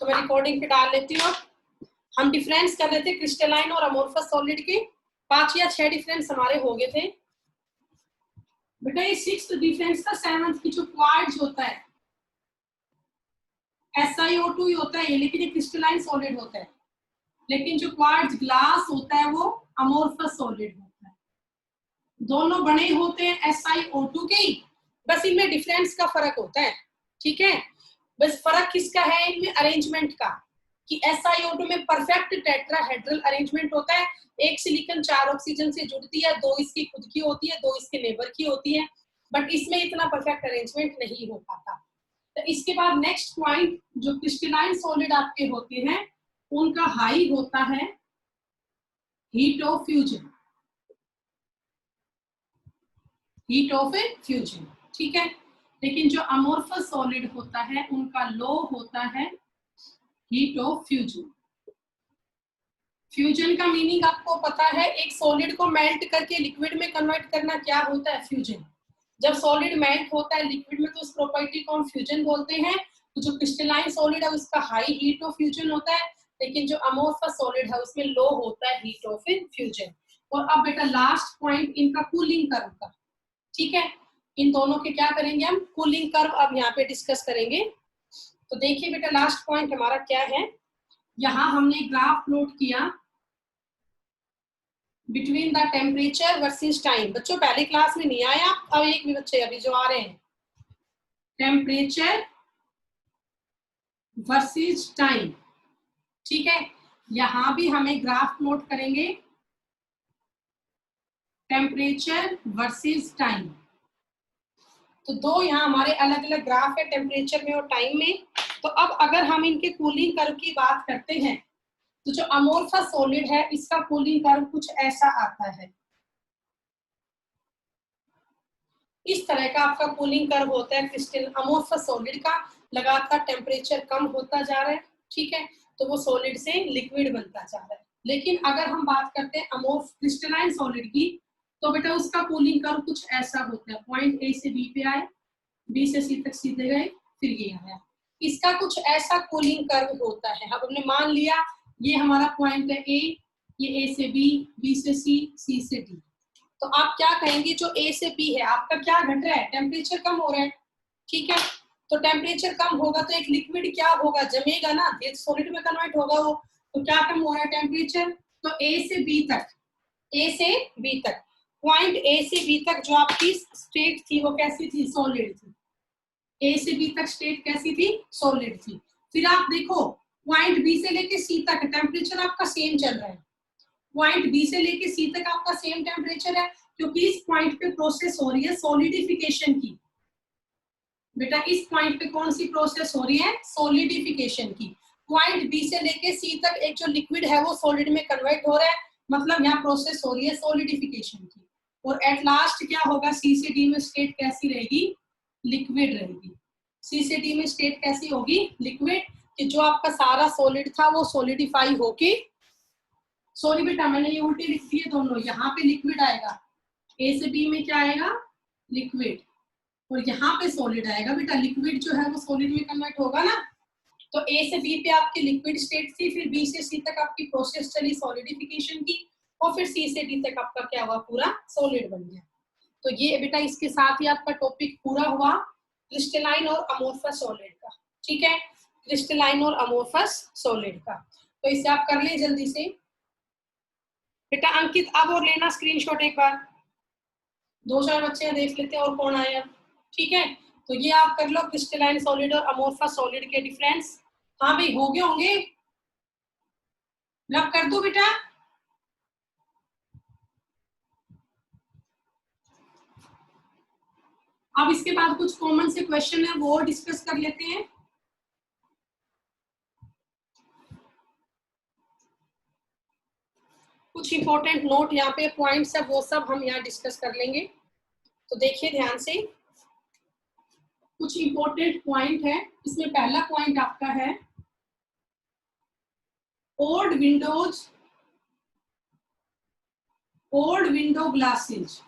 तो मैं रिकॉर्डिंग पे डाल लेती हूँ। हम डिफरेंस कर रहे थे क्रिस्टलाइन और अमोर्फस सॉलिड के, 5 या 6 डिफरेंस हमारे हो गए थे बेटा। ये 6th डिफरेंस का 7th की जो क्वार्ट्ज होता है SiO2 ही होता है, लेकिन ये क्रिस्टलाइन सॉलिड होता है। लेकिन जो क्वार्ट्ज ग्लास होता है वो अमोर्फस सॉलिड होता है। दोनों बने होते हैं SiO2 के ही, बस इनमें डिफरेंस का फर्क होता है। ठीक है, बस फर्क किसका है इनमें? अरेंजमेंट का, कि SiO2 में परफेक्ट टेट्राहेड्रल अरेंजमेंट होता है। एक सिलिकॉन 4 ऑक्सीजन से जुड़ती है, 2 इसकी खुद की होती है, 2 इसके नेबर की होती है, बट इसमें इतना परफेक्ट अरेंजमेंट नहीं हो पाता। तो इसके बाद नेक्स्ट पॉइंट, जो क्रिस्टलाइन सॉलिड आपके होते हैं उनका हाई होता है heat of fusion, heat of fusion. ठीक है, लेकिन जो अमोर्फस सॉलिड होता है उनका लो होता है हीट ऑफ फ्यूजन। फ्यूजन का मीनिंग आपको पता है, एक सॉलिड को मेल्ट करके लिक्विड में कन्वर्ट करना क्या होता है? फ्यूजन। जब सॉलिड मेल्ट होता है लिक्विड में तो उस प्रॉपर्टी को हम फ्यूजन बोलते हैं। तो जो क्रिस्टलाइन सॉलिड है उसका हाई हीट ऑफ फ्यूजन होता है, लेकिन जो अमोर्फस सॉलिड है उसमें लो होता है हीट ऑफ फ्यूजन। और अब बेटा लास्ट पॉइंट इनका कूलिंग कर्व का। ठीक है, इन दोनों के क्या करेंगे हम? कूलिंग कर्व अब यहाँ पे डिस्कस करेंगे। तो देखिए बेटा लास्ट पॉइंट हमारा क्या है, यहाँ हमने ग्राफ प्लॉट किया between the temperature versus time. बच्चों पहले क्लास में नहीं आया, अब एक भी बच्चे अभी जो आ रहे हैं, टेम्परेचर वर्सेस टाइम। ठीक है, यहां भी हमें ग्राफ प्लॉट करेंगे टेम्परेचर वर्सेस टाइम। तो दो यहाँ हमारे अलग अलग ग्राफ है, टेम्परेचर में और टाइम में। तो अब अगर हम इनके कूलिंग कर्व की बात करते हैं तो जो अमोर्फस सॉलिड है इसका कूलिंग कर्व कुछ ऐसा आता है, इस तरह का आपका कूलिंग कर्व होता है क्रिस्टल अमोर्फस सॉलिड का। लगातार टेम्परेचर कम होता जा रहा है, ठीक है, तो वो सॉलिड से लिक्विड बनता जा रहा है। लेकिन अगर हम बात करते हैं अमोर्फ क्रिस्टलाइन सॉलिड की, तो बेटा उसका कूलिंग कर्व कुछ ऐसा होता है, पॉइंट ए से बी पे आए, बी से सी तक सीधे गए, फिर ये आया, इसका कुछ ऐसा कूलिंग कर्व होता है। अब हमने मान लिया ये हमारा पॉइंट है ए, ये ए से बी, बी से सी से डी। तो आप क्या कहेंगे, जो ए से बी है आपका क्या घट रहा है? टेम्परेचर कम हो रहा है। ठीक है, तो टेम्परेचर कम होगा तो एक लिक्विड क्या होगा? जमेगा ना, सॉलिड में कन्वर्ट होगा वो। तो क्या कम हो रहा है? टेम्परेचर। तो ए से बी तक, ए से बी तक, पॉइंट ए से बी तक जो आपकी स्टेट थी वो कैसी थी? सॉलिड थी। ए से बी तक स्टेट कैसी थी? सॉलिड थी। फिर आप देखो पॉइंट बी से लेके सी तक टेम्परेचर आपका सेम चल रहा है, पॉइंट बी से लेके सी तक आपका सेम टेम्परेचर है, क्योंकि इस पॉइंट पे प्रोसेस हो रही है सॉलिडिफिकेशन की। बेटा इस पॉइंट पे कौन सी प्रोसेस हो रही है? सॉलिडिफिकेशन की। पॉइंट बी से लेके सी तक एक जो लिक्विड है वो सॉलिड में कन्वर्ट हो रहा है, मतलब यहाँ प्रोसेस हो रही है सॉलिडिफिकेशन की। और एट लास्ट क्या होगा? सी से डी में स्टेट कैसी रहेगी? लिक्विड रहेगी। सी से डी में स्टेट कैसी होगी? लिक्विड, कि जो आपका सारा सॉलिड था वो सॉलिडिफाई होके, सॉरी बेटा मैंने ये उल्टी लिख दिए दोनों, यहाँ पे लिक्विड आएगा, ए से बी में क्या आएगा? लिक्विड, और यहाँ पे सॉलिड आएगा। बेटा लिक्विड जो है वो सॉलिड में कन्वर्ट होगा ना, तो ए से बी पे आपकी लिक्विड स्टेट थी, फिर बी से सी तक आपकी प्रोसेस चली सॉलिडिफिकेशन की, और फिर सी से डी तक आपका क्या हुआ? पूरा सॉलिड बन गया। तो ये बेटा इसके साथ ही आपका टॉपिक पूरा हुआ क्रिस्टलाइन और अमोर्फस सॉलिड का। ठीक है, क्रिस्टलाइन और अमोर्फस सॉलिड का, तो इसे आप कर ले जल्दी से। बेटा अंकित अब और लेना स्क्रीनशॉट एक बार, 2-4 बच्चे देख लेते हैं और कौन आया। ठीक है, तो ये आप कर लो क्रिस्टलाइन सॉलिड और अमोर्फस सॉलिड के डिफरेंस। हाँ भाई हो गए होंगे, लग कर दो बेटा। अब इसके बाद कुछ कॉमन से क्वेश्चन है वो डिस्कस कर लेते हैं। कुछ इंपॉर्टेंट नोट यहाँ पे पॉइंट्स है वो सब हम यहाँ डिस्कस कर लेंगे, तो देखिए ध्यान से। कुछ इंपॉर्टेंट पॉइंट है, इसमें पहला पॉइंट आपका है old window glasses.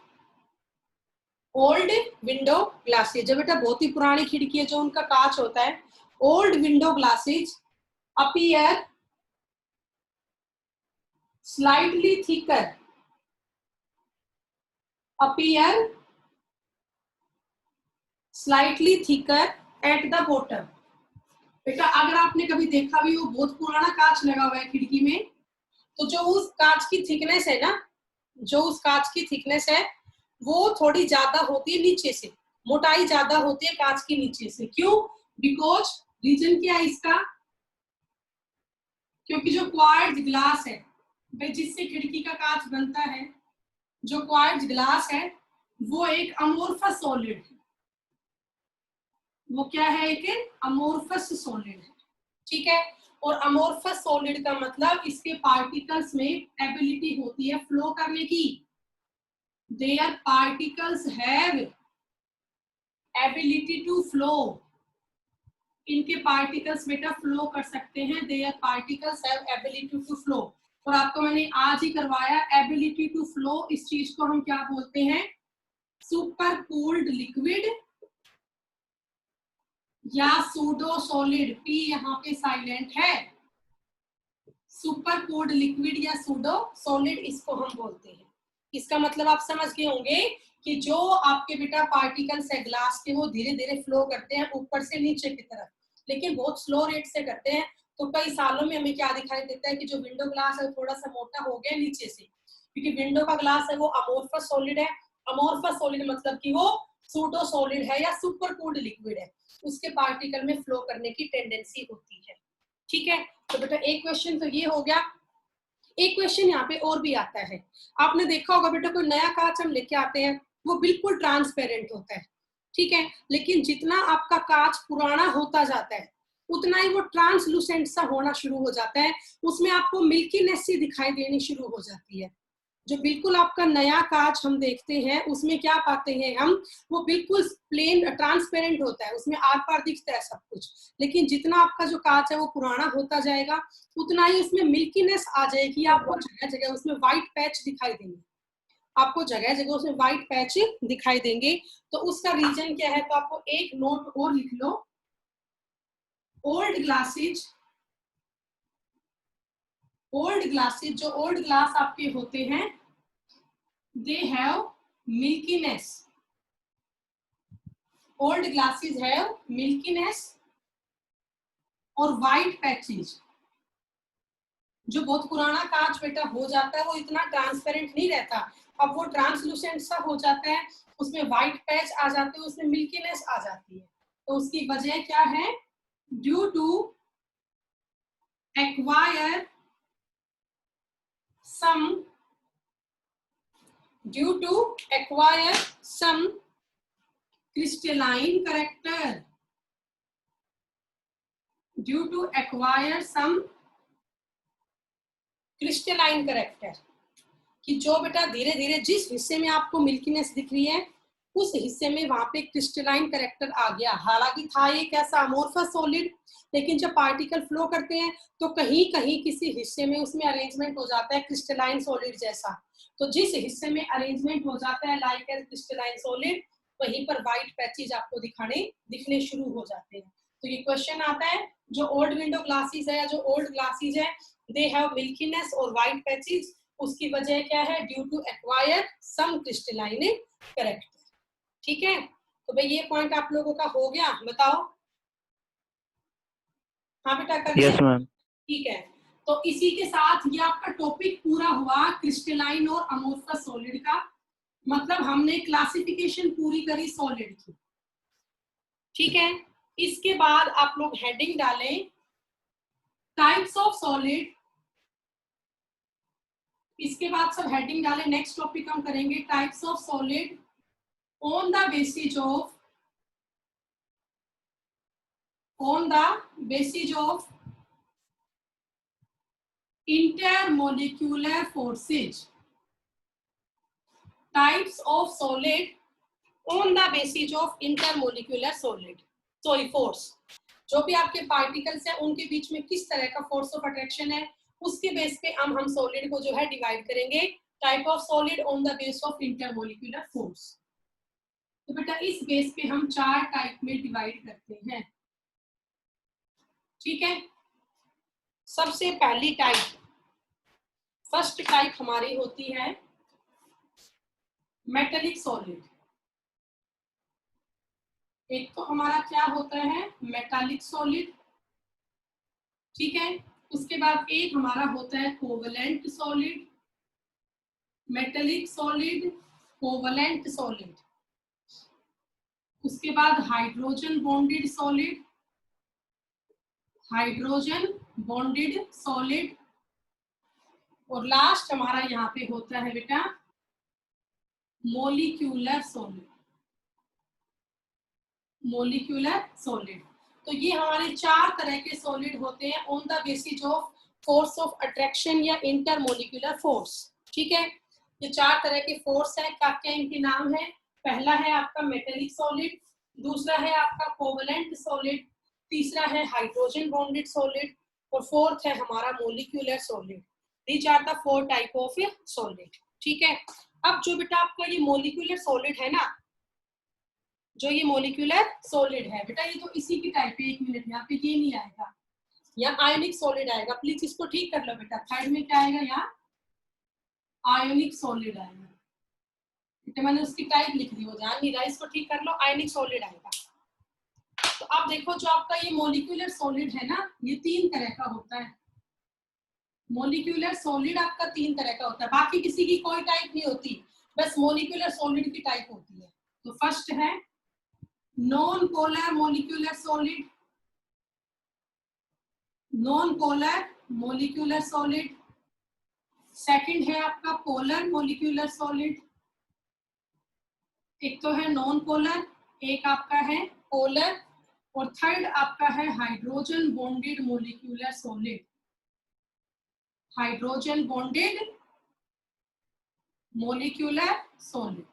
Old window glasses, जब बेटा बहुत ही पुरानी खिड़की है जो उनका कांच होता है, old window glasses appear slightly thicker, appear slightly thicker at the bottom. बेटा अगर आपने कभी देखा भी हो, बहुत पुराना कांच लगा हुआ है खिड़की में, तो जो उस कांच की थिकनेस है ना, जो उस कांच की थिकनेस है वो थोड़ी ज्यादा होती है नीचे से, मोटाई ज्यादा होती है कांच की नीचे से। क्यों? बिकॉज रीजन क्या है इसका? क्योंकि जो क्वार्ट्ज ग्लास है भाई, जिससे खिड़की का कांच बनता है, जो क्वार्ट्ज ग्लास है वो एक अमोर्फस सॉलिड है। वो क्या है? एक अमोर्फस सॉलिड है। ठीक है, और अमोर्फस सॉलिड का मतलब इसके पार्टिकल्स में एबिलिटी होती है फ्लो करने की। Their particles have ability to flow, इनके पार्टिकल्स बेटा फ्लो कर सकते हैं। Their particles have ability to flow. और आपको मैंने आज ही करवाया, एबिलिटी टू फ्लो इस चीज को हम क्या बोलते हैं? सुपर कूल्ड लिक्विड या सूडो सॉलिड। पी यहाँ पे साइलेंट है। सुपर कूल्ड लिक्विड या सूडो सॉलिड इसको हम बोलते हैं। इसका मतलब आप समझ गए होंगे कि जो आपके बेटा पार्टिकल्स है ग्लास के, वो धीरे धीरे फ्लो करते हैं ऊपर से नीचे की तरफ, लेकिन बहुत स्लो रेट से करते हैं। तो कई सालों में हमें क्या दिखाई देता है कि जो विंडो ग्लास है थोड़ा सा मोटा हो गया नीचे से, क्योंकि विंडो का ग्लास है वो अमोर्फस सॉलिड है। अमोर्फस सॉलिड मतलब कि वो सूडो सॉलिड है या सुपर कूल्ड लिक्विड है, उसके पार्टिकल में फ्लो करने की टेंडेंसी होती है। ठीक है, तो बेटा एक क्वेश्चन तो ये हो गया। एक क्वेश्चन यहाँ पे और भी आता है। आपने देखा होगा बेटा, कोई नया कांच हम लेके आते हैं वो बिल्कुल ट्रांसपेरेंट होता है, ठीक है, लेकिन जितना आपका कांच पुराना होता जाता है उतना ही वो ट्रांसलूसेंट सा होना शुरू हो जाता है, उसमें आपको मिल्कीनेस सी दिखाई देनी शुरू हो जाती है। जो बिल्कुल आपका नया कांच हम देखते हैं उसमें क्या पाते हैं हम? वो बिल्कुल प्लेन ट्रांसपेरेंट होता है, उसमें आर पार दिखता है सब कुछ। लेकिन जितना आपका जो कांच है वो पुराना होता जाएगा उतना ही उसमें मिल्कीनेस आ जाएगी, आपको जगह जगह उसमें व्हाइट पैच दिखाई देंगे, आपको जगह जगह उसमें व्हाइट पैच दिखाई देंगे। तो उसका रीजन क्या है? तो आपको एक नोट और लिख लो, ओल्ड ग्लासेज, ओल्ड ग्लासेज, जो ओल्ड ग्लास आपके होते हैं दे have milkiness, old glasses have milkiness और व्हाइट पैचेज। जो बहुत पुराना कांच बेटा हो जाता है वो इतना ट्रांसपेरेंट नहीं रहता, अब वो ट्रांसलूसेंट सा हो जाता है, उसमें व्हाइट पैच आ जाते हैं, उसमें मिल्कीनेस आ जाती है। तो उसकी वजह क्या है? Due to acquire some, due to acquire some crystalline character, due to acquire some crystalline character, कि जो बेटा धीरे धीरे जिस हिस्से में आपको मिल्कीनेस दिख रही है उस हिस्से में वहां पे क्रिस्टलाइन कैरेक्टर आ गया। हालांकि था ये कैसा? अमोर्फस सॉलिड, लेकिन जब पार्टिकल फ्लो करते हैं तो कहीं कहीं किसी हिस्से में उसमें अरेंजमेंट हो जाता है क्रिस्टलाइन सॉलिड जैसा। तो जिस हिस्से में अरेंजमेंट हो जाता है लाइक एज क्रिस्टलाइन सॉलिड, वहीं पर व्हाइट पैचेज आपको दिखने शुरू हो जाते हैं। तो ये क्वेश्चन आता है, जो ओल्ड विंडो ग्लासेस है या जो ओल्ड ग्लासेस है दे हैव मिल्कीनेस और व्हाइट पैचेज, उसकी वजह क्या है? Due to acquire some crystalline character. ठीक है, तो भाई ये पॉइंट आप लोगों का हो गया, बताओ। हाँ बेटा कर यस मैम। ठीक है, तो इसी के साथ ये आपका टॉपिक पूरा हुआ क्रिस्टलाइन और अमोर्फस सॉलिड का। मतलब हमने क्लासिफिकेशन पूरी करी सॉलिड की। ठीक है, इसके बाद आप लोग हेडिंग डालें टाइप्स ऑफ सॉलिड। इसके बाद सब हेडिंग डालें, नेक्स्ट टॉपिक हम करेंगे types of solid on the basis of intermolecular forces, types of solid on the basis of intermolecular force। जो भी आपके पार्टिकल्स हैं उनके बीच में किस तरह का फोर्स ऑफ अट्रैक्शन है उसके बेस पे हम सॉलिड को जो है डिवाइड करेंगे, type of solid on the base of intermolecular force. तो बेटा इस बेस पे हम 4 टाइप में डिवाइड करते हैं। ठीक है, सबसे पहली टाइप, फर्स्ट टाइप हमारी होती है मेटेलिक सॉलिड। एक तो हमारा क्या होता है मेटालिक सॉलिड, ठीक है। उसके बाद एक हमारा होता है covalent solid, metallic solid, covalent solid. उसके बाद hydrogen bonded solid, hydrogen bonded solid. और लास्ट हमारा यहाँ पे होता है बेटा मोलिक्यूलर सॉलिड, मोलिक्यूलर सॉलिड। तो ये हमारे 4 तरह के सॉलिड होते हैं on the basis of force of attraction या इंटरमोलिक्यूलर फोर्स, ठीक है। ये 4 तरह के फोर्स है, क्या क्या इनके नाम है। पहला है आपका मेटेलिक सॉलिड, दूसरा है आपका कोवलेंट सॉलिड, तीसरा है हाइड्रोजन बॉन्डेड सॉलिड और फोर्थ है हमारा molecular solid. These are the 4 type of solid, ठीक है। अब जो बेटा आपका ये मोलिक्यूलर सॉलिड है ना, जो ये मोलिक्यूलर सॉलिड है बेटा, ये तो इसी की टाइप है। 1 मिनट, यहाँ पे ये नहीं आएगा, यहाँ आयोनिक सॉलिड आएगा। प्लीज इसको ठीक कर लो बेटा। थर्ड में क्या आएगा, यहाँ आयोनिक सॉलिड आएगा। बेटा मैंने उसकी टाइप लिख दी, वो ध्यान नहीं रहा, इसको ठीक कर लो, आयोनिक सॉलिड आएगा। तो आप देखो जो आपका ये मोलिक्यूलर सॉलिड है ना, ये 3 तरह का होता है। मोलिक्यूलर सॉलिड आपका 3 तरह का होता है, बाकी किसी की कोई टाइप नहीं होती, बस मोलिक्यूलर सॉलिड की टाइप होती है। तो फर्स्ट है non polar molecular solid, non polar molecular solid. Second है आपका पोलर मोलिक्यूलर सॉलिड, एक तो है नॉन पोलर, एक आपका है पोलर। और थर्ड आपका है hydrogen bonded molecular solid, hydrogen bonded molecular solid.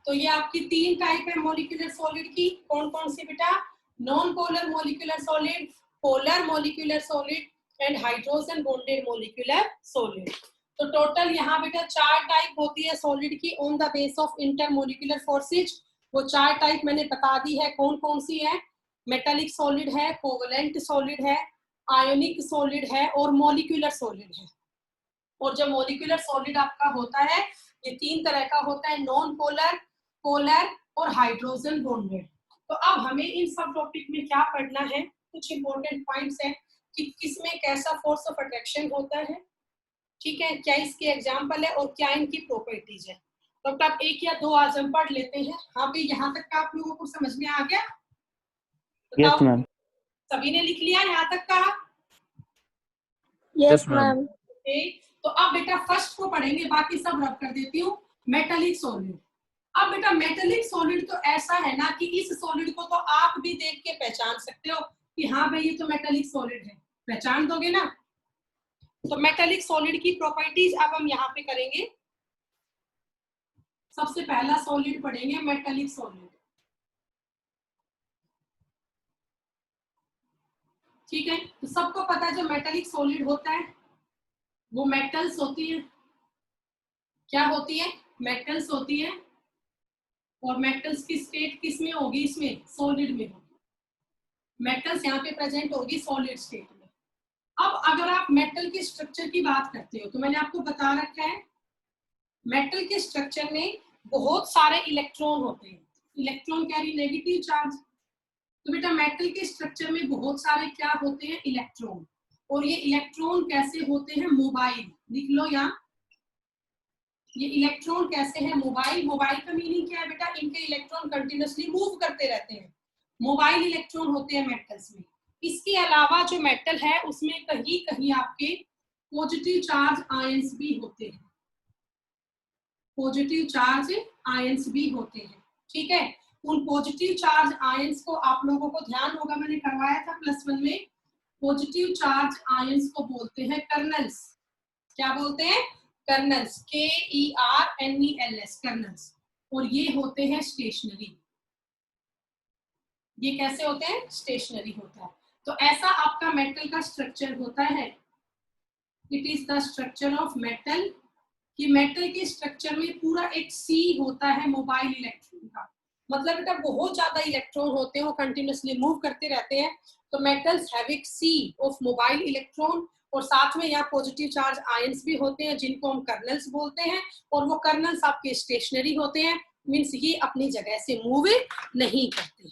तो ये आपकी 3 टाइप है मोलिक्यूलर सॉलिड की। कौन कौन सी बेटा, non polar molecular solid, polar molecular solid and hydrogen bonded molecular solid. तो टोटल यहाँ बेटा 4 टाइप होती है सॉलिड की on the base of intermolecular forces. वो 4 टाइप मैंने बता दी है कौन कौन सी है। मेटालिक सॉलिड है, कोवलेंट सॉलिड है, आयोनिक सॉलिड है और मोलिक्यूलर सॉलिड है। और जो मोलिक्यूलर सॉलिड आपका होता है ये 3 तरह का होता है, नॉन पोलर, पोलर और हाइड्रोजन बॉन्डेड। तो अब हमें इन सब टॉपिक में क्या पढ़ना है, कुछ इंपॉर्टेंट पॉइंट्स हैं कि किसमें कैसा फोर्स ऑफ अट्रैक्शन होता है, ठीक है, क्या इसके एग्जाम्पल है और क्या इनकी प्रॉपर्टीज है। तो आप 1 या 2 आज हम पढ़ लेते हैं। हाँ भाई, यहाँ तक का आप लोगों को समझ में आ गया? Yes ma'am. सभी ने लिख लिया यहाँ तक का? Yes ma'am. तो अब बेटा फर्स्ट को पढ़ेंगे, बाकी सब रब कर देती हूँ। Metallic solid. अब बेटा मेटालिक सॉलिड तो ऐसा है ना कि इस सॉलिड को तो आप भी देख के पहचान सकते हो कि हाँ भाई ये तो मेटालिक सॉलिड है, पहचान दोगे ना। तो मेटालिक सॉलिड की प्रॉपर्टीज अब हम यहाँ पे करेंगे। सबसे पहला सॉलिड पढ़ेंगे मेटालिक सॉलिड, ठीक है। तो सबको पता है जो मेटालिक सॉलिड होता है वो मेटल्स होती है। क्या होती है? मेटल्स होती है। और मेटल्स की स्टेट किस में होगी? इसमें सॉलिड में होगी। मेटल्स यहाँ पे प्रेजेंट होगी सॉलिड स्टेट में। अब अगर आप मेटल के स्ट्रक्चर की बात करते हो तो मैंने आपको बता रखा है मेटल के स्ट्रक्चर में बहुत सारे इलेक्ट्रॉन होते हैं। Electron carry negative charge. तो बेटा मेटल के स्ट्रक्चर में बहुत सारे क्या होते हैं? इलेक्ट्रॉन। और ये इलेक्ट्रॉन कैसे होते हैं? मोबाइल। लिख लो यहाँ, ये इलेक्ट्रॉन कैसे है? मोबाइल। मोबाइल का मीनिंग क्या है बेटा? इनके इलेक्ट्रॉन कंटिन्यूअसली मूव करते रहते हैं, मोबाइल इलेक्ट्रॉन होते हैं मेटल्स में। इसके अलावा जो मेटल है उसमें कहीं कहीं आपके पॉजिटिव चार्ज आयंस भी होते हैं, पॉजिटिव चार्ज आयंस भी होते हैं, ठीक है। उन पॉजिटिव चार्ज आयंस को आप लोगों को ध्यान होगा, मैंने करवाया था +1 में। पॉजिटिव चार्ज आयंस को बोलते हैं कर्नल्स। क्या बोलते हैं? Colonel's, KERNELS, colonel's. और ये होते हैं स्टेशनरी। ये कैसे होते हैं? स्टेशनरी होता है। तो ऐसा आपका मेटल का स्ट्रक्चर होता है। It is the structure of metal, कि मेटल के स्ट्रक्चर में पूरा एक सी होता है मोबाइल इलेक्ट्रॉन का। मतलब बेटा बहुत ज्यादा इलेक्ट्रॉन होते हैं, वो कंटिन्यूसली मूव करते रहते हैं। तो metals having sea of mobile electron, और साथ में यहाँ पॉजिटिव चार्ज आयंस भी होते हैं जिनको हम कर्नल्स बोलते हैं, और वो कर्नल्स आपके स्टेशनरी होते हैं, मीन्स ये अपनी जगह से मूव नहीं करते।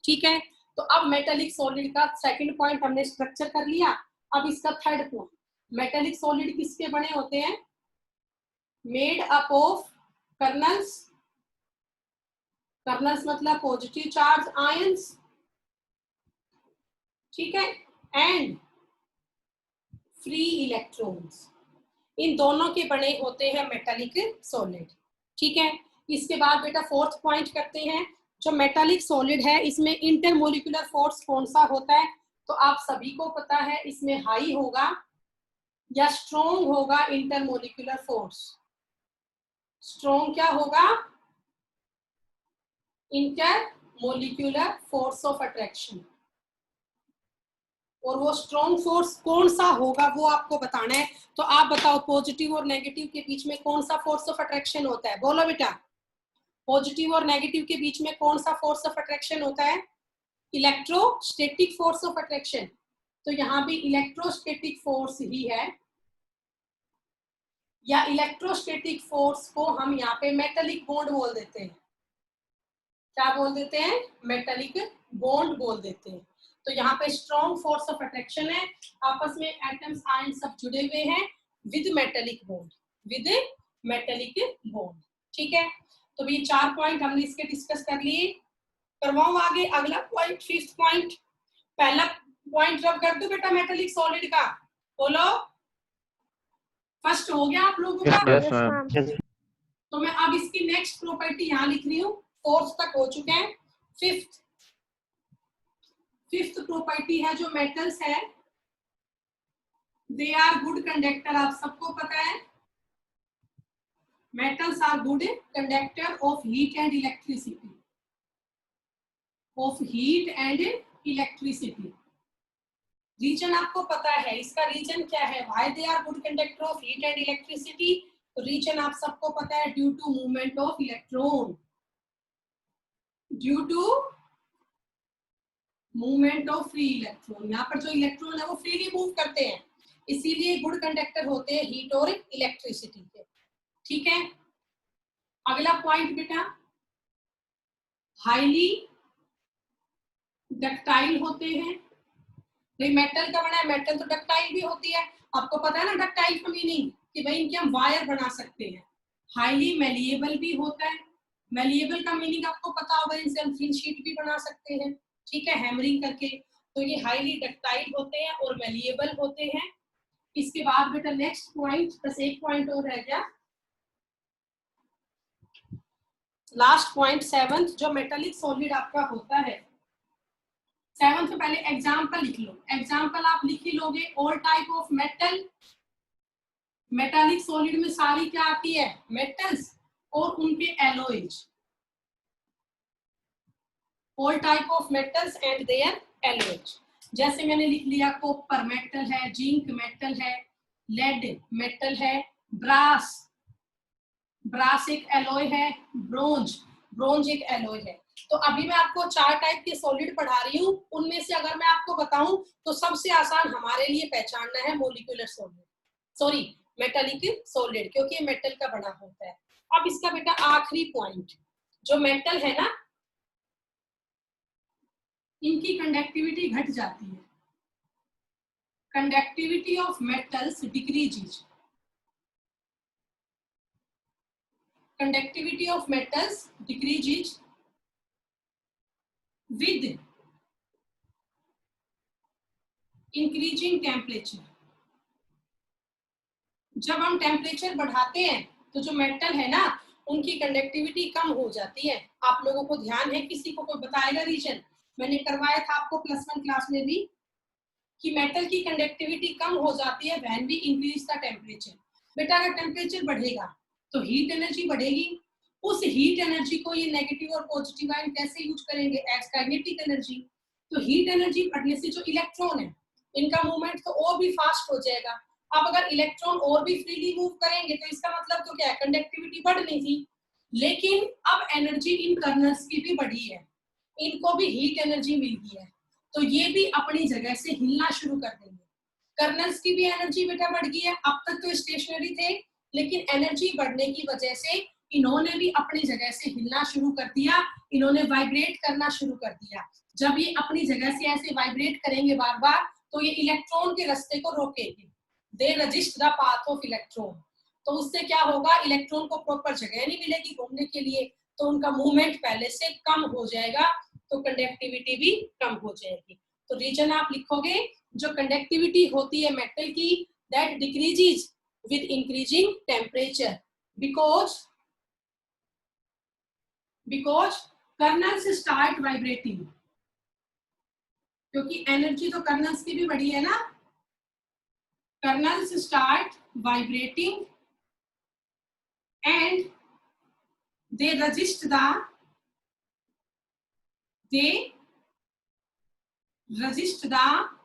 ठीक है, तो अब मेटेलिक सॉलिड का सेकंड पॉइंट हमने स्ट्रक्चर कर लिया। अब इसका थर्ड पॉइंट, मेटेलिक सॉलिड किसके बने होते हैं? Made up of colonel's, colonel's मतलब पॉजिटिव चार्ज आयंस, ठीक है, एंड फ्री इलेक्ट्रॉन्स, इन दोनों के बने होते हैं मेटालिक सॉलिड। ठीक है, इसके बाद बेटा फोर्थ पॉइंट करते हैं। जो मेटालिक सॉलिड है इसमें इंटरमोलिकुलर फोर्स कौन सा होता है? तो आप सभी को पता है, इसमें हाई होगा या स्ट्रॉन्ग होगा इंटरमोलिकुलर फोर्स? स्ट्रॉन्ग क्या होगा? Intermolecular force of attraction. और वो स्ट्रॉन्ग फोर्स कौन सा होगा वो आपको बताना है। तो आप बताओ पॉजिटिव और नेगेटिव के बीच में कौन सा फोर्स ऑफ अट्रैक्शन होता है? बोलो बेटा, पॉजिटिव और नेगेटिव के बीच में कौन सा फोर्स ऑफ अट्रैक्शन होता है? Electrostatic force of attraction. तो यहाँ भी इलेक्ट्रोस्टैटिक फोर्स ही है, या इलेक्ट्रोस्टैटिक फोर्स को हम यहाँ पे मेटालिक बॉन्ड बोल देते हैं। क्या बोल देते हैं? मेटालिक बॉन्ड बोल देते हैं। तो यहाँ पे स्ट्रॉन्ग फोर्स ऑफ अट्रैक्शन है, आपस में एटम्स आयन सब जुड़े हुए हैं with metallic bond, with metallic bond. ठीक है, तो ये 4 पॉइंट हमने इसके डिस्कस कर लिए। करवाऊं आगे अगला पॉइंट, फिफ्थ पॉइंट। पहला पॉइंट रब कर दो बेटा मेटालिक सॉलिड का, बोलो। फर्स्ट हो गया आप लोगों का? Yes ma'am. तो मैं अब इसकी नेक्स्ट प्रॉपर्टी यहाँ लिख रही हूँ, फोर्थ तक हो चुके हैं। फिफ्थ प्रॉपर्टी है जो मेटल्स है, दे आर गुड कंडक्टर। आप सबको पता है metals are good conductor of heat and electricity, of heat and electricity. Reason आपको पता है, इसका रीजन क्या है? Why they are good conductor of heat and electricity? तो रीजन आप सबको पता है, due to movement of electron, due to movement of free electron. यहाँ पर जो इलेक्ट्रॉन है वो फ्रीली मूव करते हैं, इसीलिए गुड कंडक्टर होते हैं हीट और इलेक्ट्रिसिटी के। ठीक है, अगला पॉइंट बेटा, हाईली डक्टाइल होते हैं। भाई मेटल का बना है, मेटल तो डक्टाइल भी होती है। आपको पता है ना डक्टाइल का मीनिंग, कि भाई इनके हम वायर बना सकते हैं। हाईली मेलिएबल भी होता है, मेलिएबल का मीनिंग आपको पता होगा, इनसे हम थिन शीट भी बना सकते हैं। ठीक है, हैमरिंग करके। तो ये हाईली डक्टाइल होते हैं और मेलिएबल होते हैं। इसके बाद बेटा नेक्स्ट पॉइंट, बस एक पॉइंट और रह गया, लास्ट पॉइंट सेवंथ, जो मेटालिक सॉलिड आपका होता है। सेवंथ से पहले एग्जाम्पल लिख लो। एग्जाम्पल आप लिख ही लोगे, all type of metal. Metallic solid में सारी क्या आती है? मेटल्स और उनके alloys. All type of metals and their alloys. जैसे मैंने लिख लिया, कॉपर मेटल है, जिंक मेटल है, लेड मेटल है, ब्रास, ब्रास एक एलॉय है, ब्रोंज, ब्रोंज एक एलॉय है। तो अभी मैं आपको 4 टाइप के सॉलिड पढ़ा रही हूँ, उनमें से अगर मैं आपको बताऊं तो सबसे आसान हमारे लिए पहचानना है molecular solid, sorry metallic solid, क्योंकि ये मेटल का बना होता है। अब इसका बेटा आखिरी पॉइंट, जो मेटल है ना, इनकी कंडक्टिविटी घट जाती है। Conductivity of metals decreases, conductivity of metals decreases with increasing temperature। जब हम टेम्परेचर बढ़ाते हैं तो जो मेटल है ना, उनकी कंडक्टिविटी कम हो जाती है। आप लोगों को ध्यान है? किसी को कोई बताएगा रीजन? मैंने करवाया था आपको +1 क्लास में भी, कि मेटल की कंडक्टिविटी कम हो जाती है when we increase the temperature. बेटा अगर टेम्परेचर बढ़ेगा तो हीट एनर्जी बढ़ेगी, उस हीट एनर्जी को ये नेगेटिव और पॉजिटिव आयन कैसे यूज करेंगे? As kinetic energy. तो हीट एनर्जी बढ़ने से जो इलेक्ट्रॉन है, इनका मूवमेंट तो और भी फास्ट हो जाएगा। अब अगर इलेक्ट्रॉन और भी फ्रीली मूव करेंगे तो इसका मतलब तो क्या है? कंडक्टिविटी बढ़नी थी, लेकिन अब एनर्जी इन कर्नल्स की भी बढ़ी है, इनको भी हीट एनर्जी मिल गई है, तो ये भी अपनी जगह से हिलना शुरू कर देंगे। कर्नल्स की भी एनर्जी बेटा बढ़ गई है, अब तक तो स्टेशनरी थे, लेकिन एनर्जी बढ़ने की वजह से इन्होंने भी अपनी जगह से हिलना शुरू कर दिया, इन्होंने वाइब्रेट करना शुरू कर दिया। जब ये अपनी जगह से ऐसे वाइब्रेट करेंगे बार बार, तो ये इलेक्ट्रॉन के रास्ते को रोकेंगे। They resist the path of electron. तो उससे क्या होगा, इलेक्ट्रॉन को प्रॉपर जगह नहीं मिलेगी घूमने के लिए, तो उनका मूवमेंट पहले से कम हो जाएगा, तो कंडक्टिविटी भी कम हो जाएगी। तो रीजन आप लिखोगे, जो कंडक्टिविटी होती है मेटल की, that decreases with increasing temperature because colonel's start vibrating, क्योंकि एनर्जी तो कर्नल्स की भी बढ़ी है ना। Colonel's start vibrating and they resist the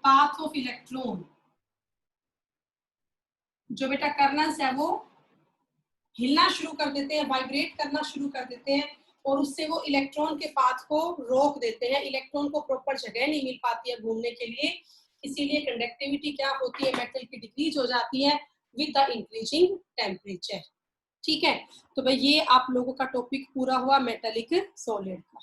path of electron। जो बेटा कर्नल्स है वो हिलना शुरू कर देते हैं, वाइब्रेट करना शुरू कर देते हैं, और उससे वो इलेक्ट्रॉन के पाथ को रोक देते हैं। इलेक्ट्रॉन को प्रॉपर जगह नहीं मिल पाती है घूमने के लिए, इसीलिए कंडक्टिविटी क्या होती है मेटल की, डिक्रीज हो जाती है विद द इंक्रीजिंग टेम्परेचर। ठीक है, तो भाई ये आप लोगों का टॉपिक पूरा हुआ मेटालिक सॉलिड का।